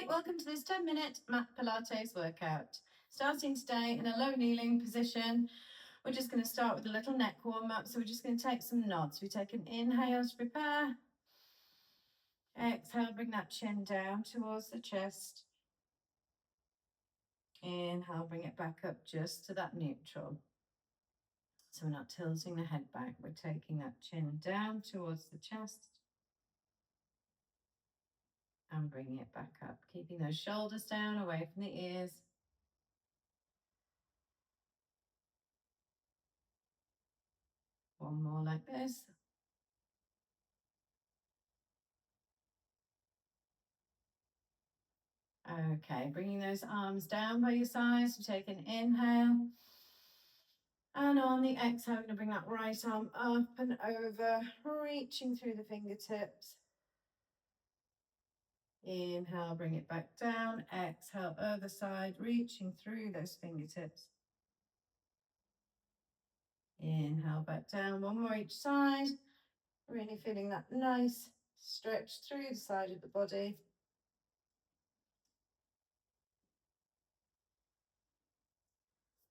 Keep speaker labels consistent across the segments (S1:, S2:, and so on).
S1: Hi, welcome to this 10-minute mat Pilates workout. Starting today in a low kneeling position. We're just going to start with a little neck warm up. So we're just going to take some nods. We take an inhale to prepare. Exhale, bring that chin down towards the chest. Inhale, bring it back up just to that neutral. So we're not tilting the head back. We're taking that chin down towards the chest. And bringing it back up, keeping those shoulders down away from the ears. One more like this. Okay, bringing those arms down by your sides. We take an inhale. And on the exhale, I'm going to bring that right arm up and over, reaching through the fingertips. Inhale, bring it back down. Exhale, other side, reaching through those fingertips. Inhale, back down. One more each side. Really feeling that nice stretch through the side of the body.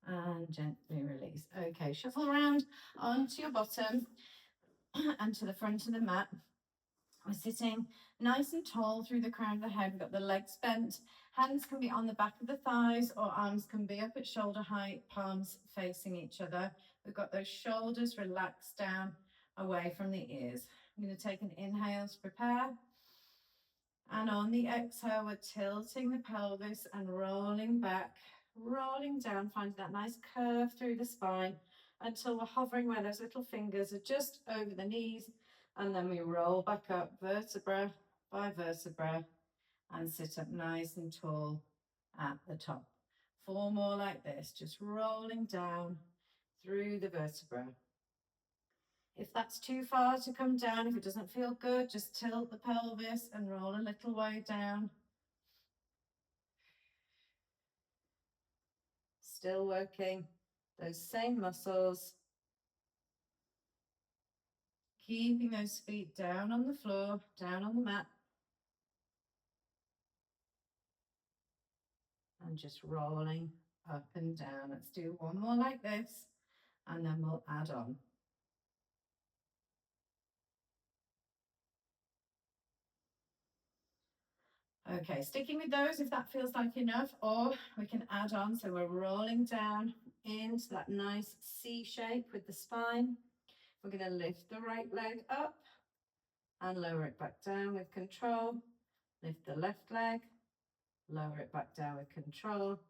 S1: And gently release. Okay, shuffle around onto your bottom and to the front of the mat. We're sitting nice and tall through the crown of the head. We've got the legs bent. Hands can be on the back of the thighs or arms can be up at shoulder height, palms facing each other. We've got those shoulders relaxed down away from the ears. I'm going to take an inhale to prepare. And on the exhale, we're tilting the pelvis and rolling back, rolling down, finding that nice curve through the spine until we're hovering where those little fingers are just over the knees. And then we roll back up vertebra by vertebra and sit up nice and tall at the top. 4 more like this, just rolling down through the vertebra. If that's too far to come down, if it doesn't feel good, just tilt the pelvis and roll a little way down. Still working those same muscles. Keeping those feet down on the floor, down on the mat. And just rolling up and down. Let's do one more like this, and then we'll add on. Okay, sticking with those if that feels like enough, or we can add on. So we're rolling down into that nice C shape with the spine. We're going to lift the right leg up and lower it back down with control. Lift the left leg, lower it back down with control,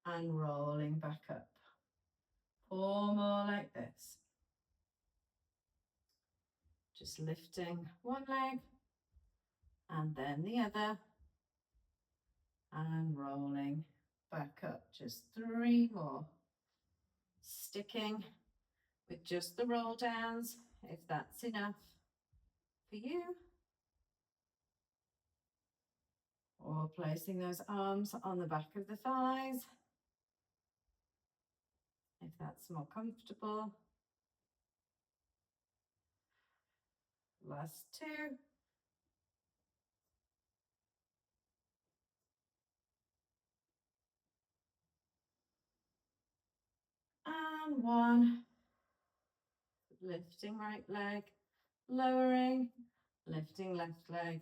S1: and rolling back up. 4 more like this. Just lifting one leg and then the other and rolling back up. Just 3 more. Sticking with just the roll downs if that's enough for you. Or placing those arms on the back of the thighs if that's more comfortable. Last 2. And 1. Lifting right leg, lowering, lifting left leg,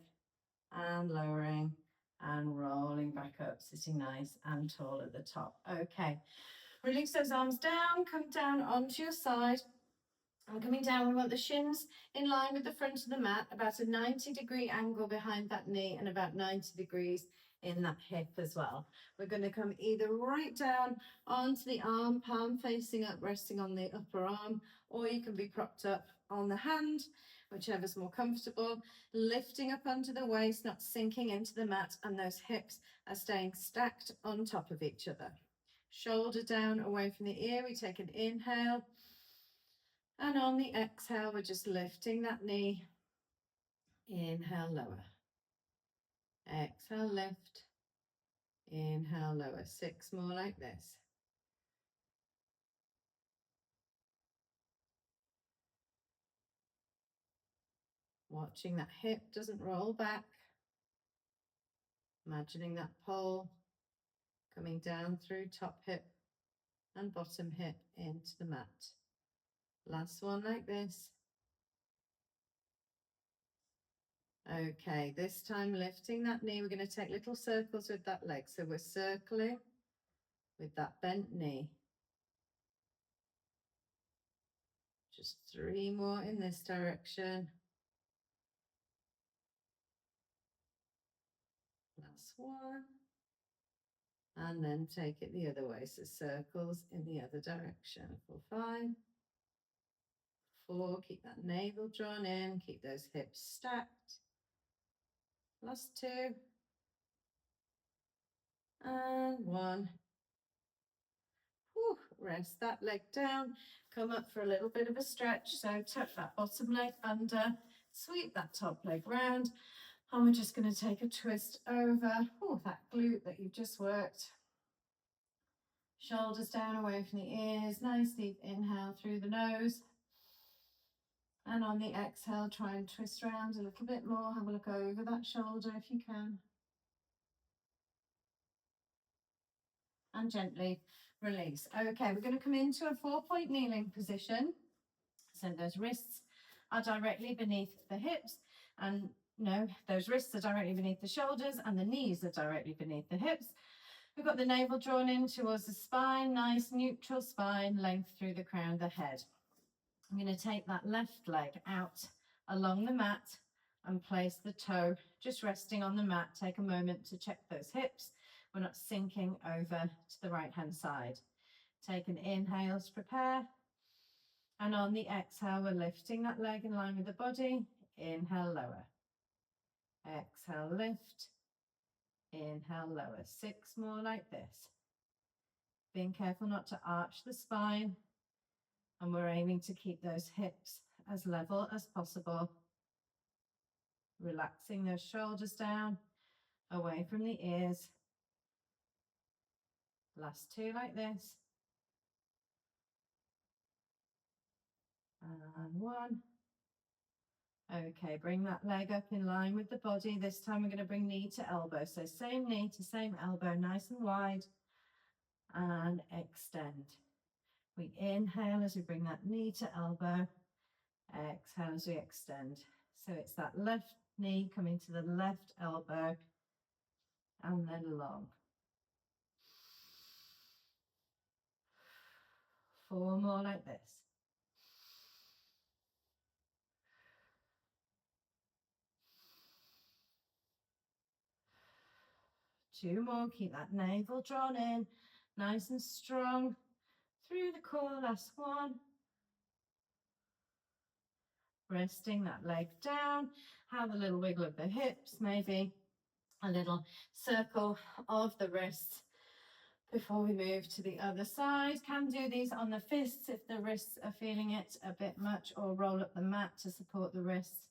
S1: and lowering, and rolling back up, sitting nice and tall at the top. Okay, release those arms down, come down onto your side. And coming down, we want the shins in line with the front of the mat, about a 90-degree angle behind that knee and about 90 degrees in that hip as well. We're going to come either right down onto the arm, palm facing up, resting on the upper arm, or you can be propped up on the hand, whichever's more comfortable, lifting up onto the waist, not sinking into the mat, and those hips are staying stacked on top of each other. Shoulder down away from the ear, we take an inhale. And on the exhale, we're just lifting that knee. Inhale, lower. Exhale, lift. Inhale, lower. 6 more like this. Watching that hip doesn't roll back. Imagining that pole coming down through top hip and bottom hip into the mat. Last one like this. Okay, this time lifting that knee, we're going to take little circles with that leg. So we're circling with that bent knee. Just 3 more in this direction. Last one. And then take it the other way. So circles in the other direction for 5, 4, keep that navel drawn in, keep those hips stacked. Last 2. And 1. Whew, rest that leg down, come up for a little bit of a stretch. So tuck that bottom leg under, sweep that top leg round, and we're just going to take a twist over that glute that you've just worked. Shoulders down away from the ears, nice deep inhale through the nose. And on the exhale, try and twist around a little bit more. Have a look over that shoulder if you can. And gently release. Okay, we're going to come into a 4-point kneeling position. So those wrists are directly beneath the hips, and no, those wrists are directly beneath the shoulders, and the knees are directly beneath the hips. We've got the navel drawn in towards the spine, nice neutral spine, length through the crown of the head. I'm going to take that left leg out along the mat and place the toe just resting on the mat. Take a moment to check those hips. We're not sinking over to the right hand side. Take an inhale to prepare. And on the exhale, we're lifting that leg in line with the body. Inhale, lower. Exhale, lift. Inhale, lower. 6 more like this. Being careful not to arch the spine. And we're aiming to keep those hips as level as possible. Relaxing those shoulders down, away from the ears. Last 2 like this. And 1. Okay, bring that leg up in line with the body. This time we're going to bring knee to elbow. So same knee to same elbow, nice and wide. And extend. We inhale as we bring that knee to elbow. Exhale as we extend. So it's that left knee coming to the left elbow and then long. 4 more like this. 2 more, keep that navel drawn in, nice and strong, through the core, last 1. Resting that leg down, have a little wiggle of the hips, maybe a little circle of the wrists before we move to the other side. Can do these on the fists if the wrists are feeling it a bit much, or roll up the mat to support the wrists.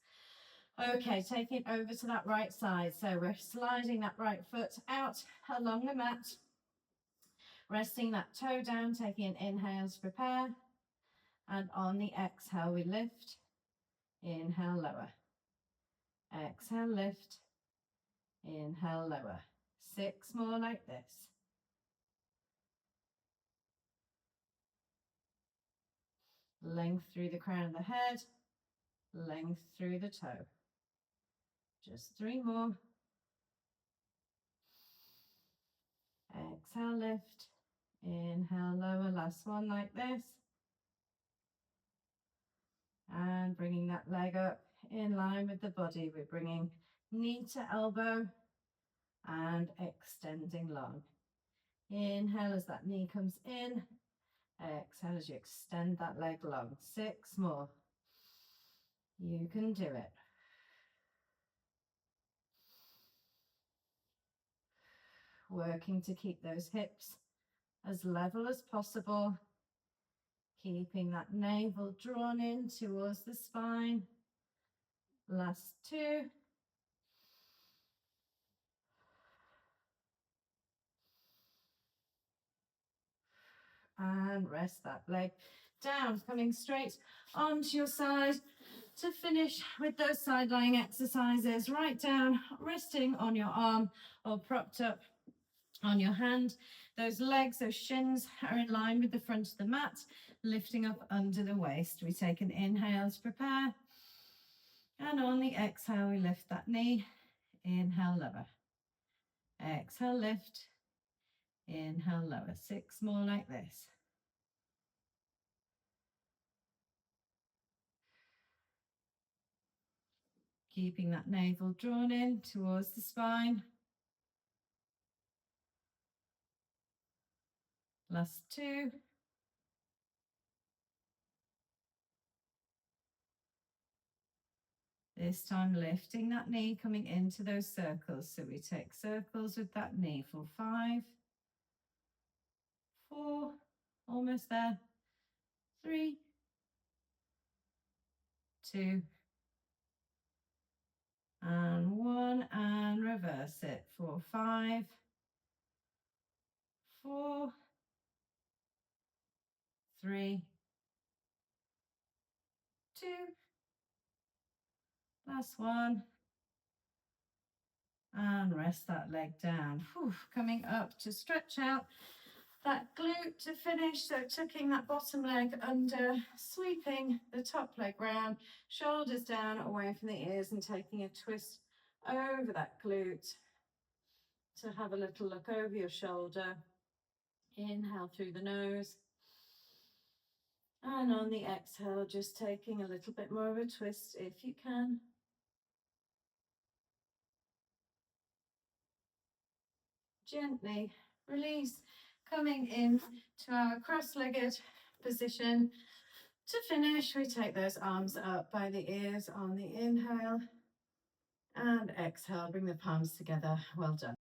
S1: Okay, taking it over to that right side. So we're sliding that right foot out along the mat, resting that toe down, taking an inhale to prepare. And on the exhale, we lift. Inhale, lower. Exhale, lift. Inhale, lower. 6 more like this. Length through the crown of the head, length through the toe. Just 3 more. Exhale, lift. Inhale, lower. Last one like this. And bringing that leg up in line with the body. We're bringing knee to elbow and extending long. Inhale as that knee comes in. Exhale as you extend that leg long. 6 more. You can do it. Working to keep those hips as level as possible. Keeping that navel drawn in towards the spine. Last 2. And rest that leg down, coming straight onto your side to finish with those side lying exercises. Right down, resting on your arm or propped up on your hand. Those legs, those shins are in line with the front of the mat, lifting up under the waist. We take an inhale to prepare. And on the exhale, we lift that knee. Inhale, lower. Exhale, lift. Inhale, lower. 6 more like this. Keeping that navel drawn in towards the spine. Last 2. This time lifting that knee, coming into those circles. So we take circles with that knee for 5, 4, almost there, 3, 2, and 1, and reverse it for 5, 4, 3, 2, last 1, and rest that leg down. Whew, coming up to stretch out that glute to finish, so tucking that bottom leg under, sweeping the top leg round, shoulders down away from the ears and taking a twist over that glute to have a little look over your shoulder. Inhale through the nose. And on the exhale, just taking a little bit more of a twist if you can. Gently release, coming in to our cross-legged position. To finish, we take those arms up by the ears on the inhale and exhale, bring the palms together. Well done.